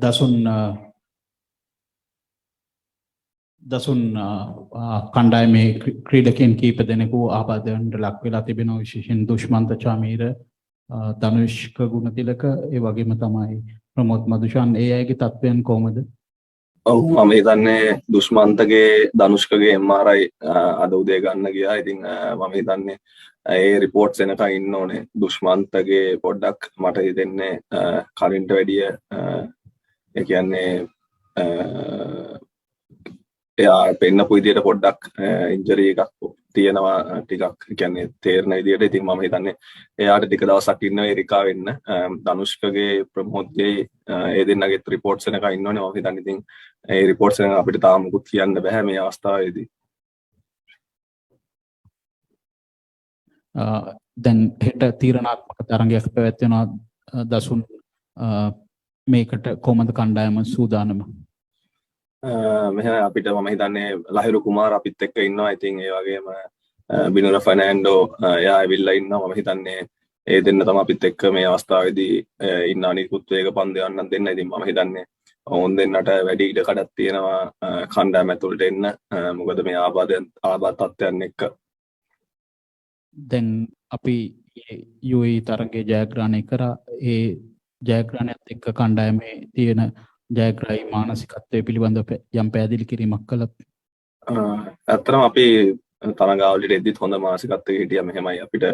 දසුන් කණ්ඩායමේ ක්‍රීඩකයන් කීප දෙනෙකු ආබාධයන්ට ලක් වෙලා තිබෙනවා විශේෂයෙන් දුෂ්මන්ත චාමීර ධනුෂ්ක ගුණතිලක ඒ වගේම තමයි ප්‍රමෝද් මදුෂාන් ඒ අයගේ තත්ත්වයන් කොහොමද? ඔව් මම හිතන්නේ දුෂ්මන්තගේ ධනුෂ්කගේ MRI අද උදේ ගන්න ගියා. ඉතින් මම හිතන්නේ ඒ රිපෝට්ස් එනකන් ඉන්න ඕනේ. දුෂ්මන්තගේ පොඩ්ඩක් මට හිතෙන්නේ කලින්ට වැඩිය ඒ කියන්නේ එයා පෙන්නපු විදියට පොඩ්ඩක් ඉන්ජරි එකක් තියෙනවා ටිකක් කියන්නේ තේරෙන විදියට. ඉතින් මම හිතන්නේ එයාට ටික දවසක් ඉන්න එරිකා වෙන්න. ධනුෂ්කගේ ප්‍රමෝද්ගේ ඒ දෙන්නගේ රිපෝට්ස් එනකන් ඉන්න ඕනේ. මම හිතන්නේ ඉතින් ඒ රිපෝට්ස් එක අපිට තාම මුකුත් කියන්න බෑ මේ අවස්ථාවේදී. දැන් හෙට තීරණාත්මක තරගයක් පැවැත්වෙනවා දසුන් මේකට කොහොමද කණ්ඩායම සූදානම? මෙහෙම අපිට මම හිතන්නේ ලහිරු කුමාර අපිත් එක්ක ඉන්නවා. ඉතින් ඒ වගේම binura ෆර්නෑන්ඩෝ එයා ඇවිල්ලා ඉන්නවා. මම හිතන්නේ ඒ දෙන්න තමයි අපිත් එක්ක මේ අවස්ථාවේදී ඉන්න අනිකුත් වේග පන්දයන්නම් දෙන්න. ඉතින් මම හිතන්නේ ඔවුන් දෙන්නට වැඩි ඉඩ කඩක් තියෙනවා කණ්ඩායම ඇතුළට එන්න. මොකද මේ ආබාධ තත්ත්වයන් එක්ක. දැන් අපි UAE තරගයේ ජයග්‍රහණය කරා. ඒ ජයග්‍රහණයත් එක්ක කණ්ඩායමේ තියෙන ජයග්‍රහී මානසිකත්වයේ පිළිබඳව යම් පැහැදිලි කිරීමක් කළත් ඇත්තටම අපි තරගාවලියට එද්දිත් හොඳ මානසිකත්වයක හිටියා. මෙහෙමයි අපිට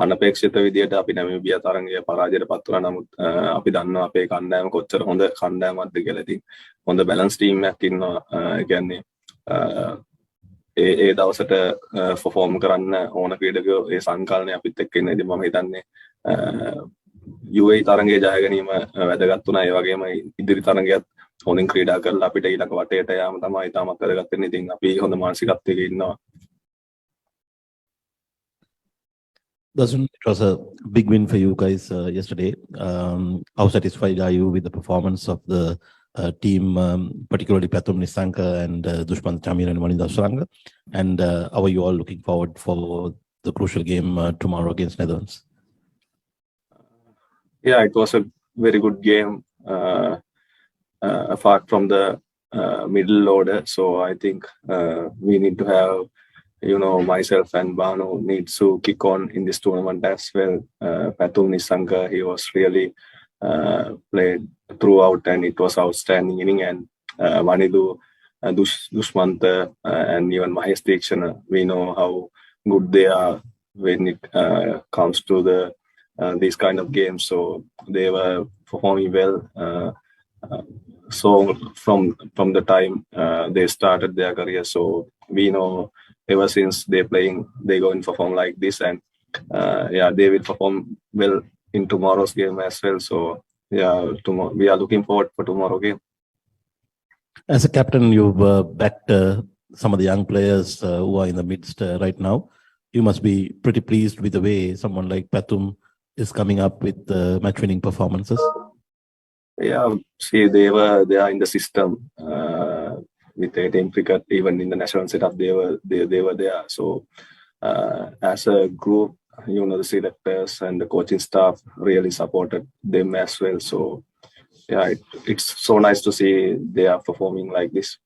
අනපේක්ෂිත විදියට අපි නැමිබියා තරගය පරාජයටපත් වුණා. නමුත් අපි දන්නවා අපේ කණ්ඩායම කොච්චර හොඳ කණ්ඩායමක්ද කියලා. ඉතින් හොඳ බැලන්ස් ටීම් එකක් ඉන්නවා. ඒ කියන්නේ ඒ දවසට පර්ෆෝම් කරන්න ඕන ක්‍රීඩකයෝ ඒ සංකල්පය අපිත් එක්ක ඉන්න. ඉතින් මම හිතන්නේ UAE තරගයේ ජය ගැනීම වැදගත් වුණා. ඒ වගේම ඉදිරි තරගයත් හොඳින් ක්‍රීඩා කරලා අපිට ඊළඟ වටේට යාම තමයි තාමත් වැදගත් වෙන්නේ. ඉතින් අපි හොඳ මානසිකත්වයක ඉන්නවා. Dasun, it was a big win for you guys yesterday. How satisfied are you with the performance of the team, particularly Pathum Nisanka and Dushmantha Chameera and Waninda Suranga? And how are you all looking forward for the crucial game tomorrow against Netherlands? Yeah, it was a very good game apart from the middle order. So I think we need to have, myself and Banu needs to kick on in this tournament as well. Pathum Nisanka, he was really played throughout and it was outstanding inning. And Vanidu, Dushmantha and even Mahesh Dikshana, we know how good they are when it comes to these kind of games. So they were performing well. So from the time they started their career, so we know ever since they're playing, they go and perform like this. And they will perform well in tomorrow's game as well. So we are looking forward for tomorrow game. As a captain, you've backed some of the young players who are in the midst right now. You must be pretty pleased with the way someone like Pathum is coming up with match-winning performances. Yeah, see, they are in the system with 18 cricket. Even in the national setup, they were there. So as a group, the selectors and the coaching staff really supported them as well. So it's so nice to see they are performing like this.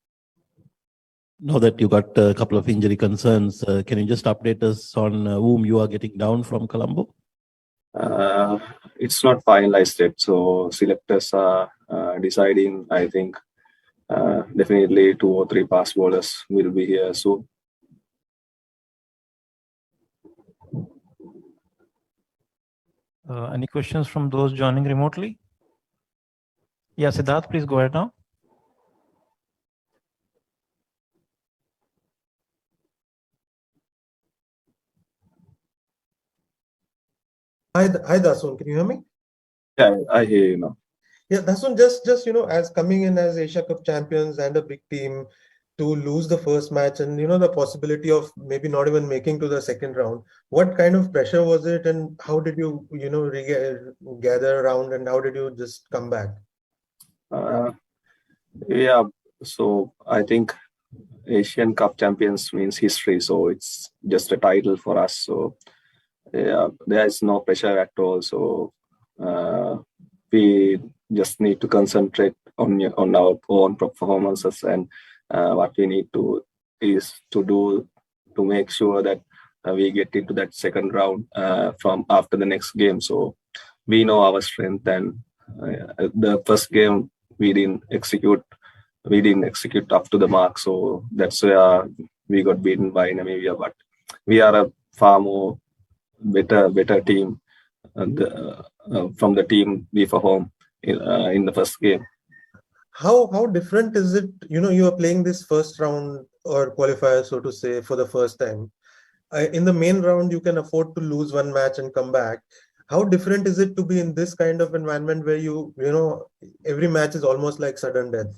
Now that you got a couple of injury concerns, can you just update us on whom you are getting down from Colombo? It's not finalized yet, so selectors are deciding. I think definitely 2 or 3 fast bowlers will be here soon. Any questions from those joining remotely? Yeah, Siddharth, please go ahead now. Hi Dasun, can you hear me? Yeah, I hear you now. Yeah, Dasun, just as coming in as Asia Cup champions and a big team to lose the first match and the possibility of maybe not even making to the second round, what kind of pressure was it and how did you gather around and how did you just come back? So I think Asian Cup champions means history, so it's just a title for us. So there is no pressure at all. So we just need to concentrate on our own performances, and what we need to is to make sure that we get into that second round from after the next game. So we know our strength, and the first game we didn't execute up to the mark, so that's where we got beaten by Namibia. But we are a far more better team from the team we performed in the first game. How different is it? You are playing this first round or qualifier, so to say, for the first time. In the main round, you can afford to lose one match and come back. How different is it to be in this kind of environment where every match is almost like sudden death?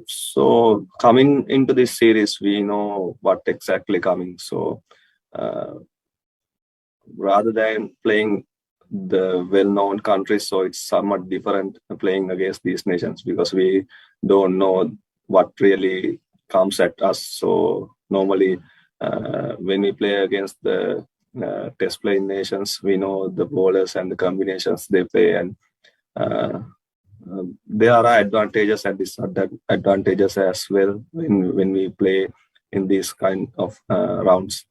So coming into this series, we know what exactly coming. So rather than playing the well-known countries, so it's somewhat different playing against these nations, because we don't know what really comes at us. So normally when we play against the test playing nations, we know the bowlers and the combinations they play, and there are advantages and disadvantages as well when we play in these kind of rounds.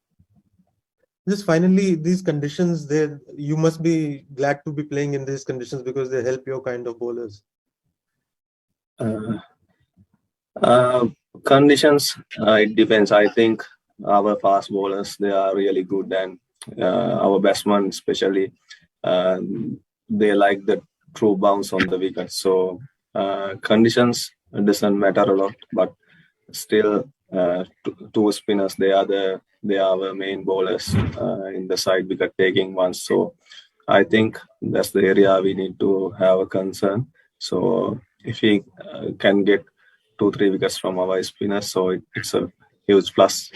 Just finally, these conditions, you must be glad to be playing in these conditions because they help your kind of bowlers. Conditions, it depends. I think our fast bowlers, they are really good, and our batsmen especially, they like the true bounce on the wicket. So conditions doesn't matter a lot, but still two spinners, they are our main bowlers in the side wicket taking ones. So I think that's the area we need to have a concern. So if we can get 2-3 wickets from our spinners, so it's a huge plus.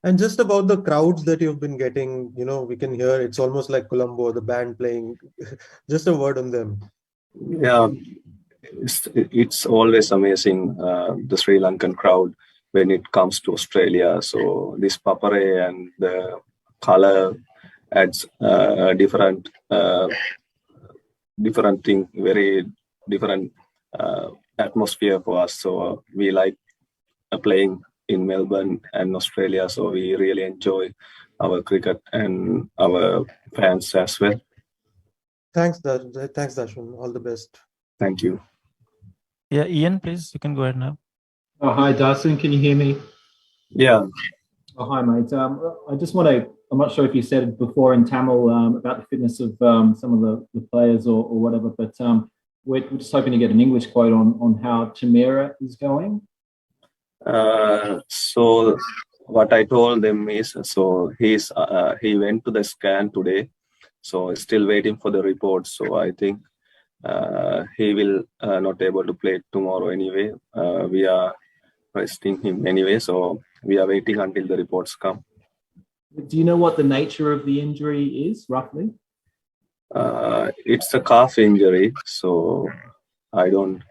And just about the crowds that you've been getting, we can hear it's almost like Colombo, the band playing. Just a word on them. Yeah, it's always amazing, the Sri Lankan crowd when it comes to Australia. So this papare and the color adds different thing, very different atmosphere for us. So we like playing in Melbourne and Australia. So we really enjoy our cricket and our fans as well. Thanks, Dasun. All the best. Thank you. Yeah, Ian, please, you can go ahead now. Oh, hi, Dasun. Can you hear me? Yeah. Oh, hi, mate. I just want to, I'm not sure if you said it before in Tamil about the fitness of some of the players or whatever, but we're just hoping to get an English quote on how Chameera is going. So what I told them is, so he went to the scan today, so still waiting for the report. So I think he will not able to play tomorrow anyway. We are resting him anyway, so we are waiting until the reports come. Do you know what the nature of the injury is, roughly? It's a calf injury, so I don't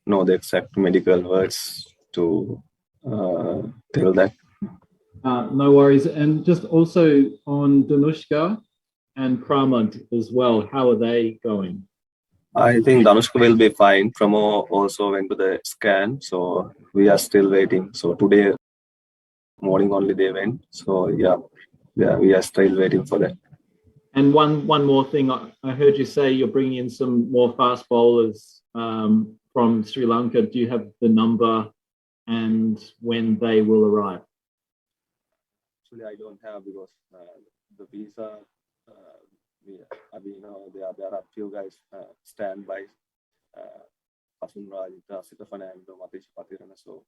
know the exact medical words to tell that. No worries. And just also on Danushka and Pramod as well, how are they going? I think Danushka will be fine. Pramo also went to the scan, so we are still waiting. So today morning only they went. So yeah, we are still waiting for that. And one more thing, I heard you say you're bringing in some more fast bowlers from Sri Lanka. Do you have the number and when they will arrive? Actually, I don't have, because the visa, there are a few guys standby, kasun, rajitha, fernando, so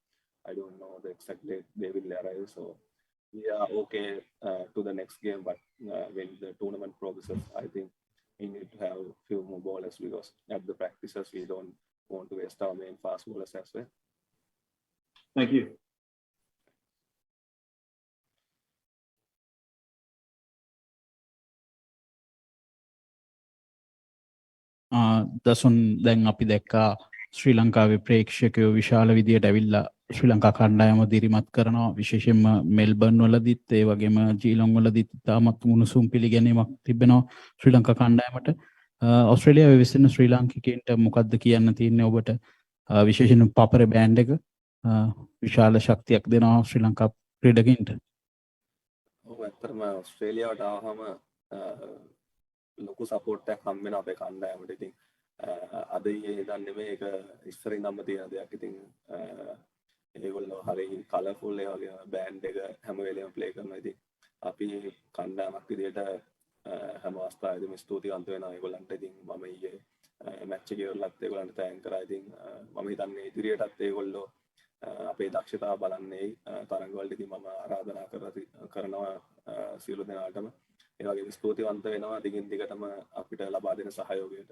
I don't know the exact date they will arrive. So we are okay to the next game, but when the tournament progresses, I think we need to have a few more bowlers, because at the practices we don't want to waste our main fast bowlers as well. Thank you. දසුන් දැන් අපි දැක්කා ශ්‍රී ලංකාවේ ප්‍රේක්ෂකයෝ විශාල විදියට ඇවිල්ලා ශ්‍රී ලංකා කණ්ඩායම දිරිමත් කරනවා, විශේෂයෙන්ම මෙල්බර්න් වලදීත් ඒ වගේම ජීලොන් වලදීත් තාමත් මුණුසුම් පිළිගැනීමක් තිබෙනවා ශ්‍රී ලංකා කණ්ඩායමට. ඔස්ට්‍රේලියාවේ විසින ශ්‍රී ලාංකිකයන්ට මොකක්ද කියන්න තියෙන්නේ ඔබට විශේෂයෙන් පපර බෑන්ඩ් එක විශාල ශක්තියක් දෙනවා ශ්‍රී ලංකා ක්‍රීඩකින්ට. ඔව් ඇත්තටම ඔස්ට්‍රේලියාවට ආවම ලොකු සපෝට් එකක් හම්බ වෙනවා අපේ කණ්ඩායමට. ඉතින් අද ඊයේ ඉඳන් නෙමෙයි ඒක ඉස්සරින් නම් තියෙන දෙයක්. ඉතින් ඒගොල්ලෝ හරි කලර්ෆුල් ඒ වගේ බෑන්ඩ් එක හැම වෙලේම ප්ලේ කරනවා. ඉතින් අපි කණ්ඩායමක් විදියට හැම අවස්ථාවෙදිම ස්තුතිවන්ත වෙනවා ඒගොල්ලන්ට. ඉතින් මම ඊයේ මැච් එකේ ඉවරලත් ඒගොල්ලන්ට තෑන්ක් කරා. ඉතින් මම හිතන්නේ ඉදිරියටත් ඒගොල්ලෝ අපේ දක්ෂතාව බලන්නේ තරඟවලට. ඉතින් මම ආරාධනා කරනවා සියලු දෙනාටම ඒ වගේම ස්තුතිවන්ත වෙනවා දිගින් දිගටම අපිට ලබා දෙන සහයෝගයට.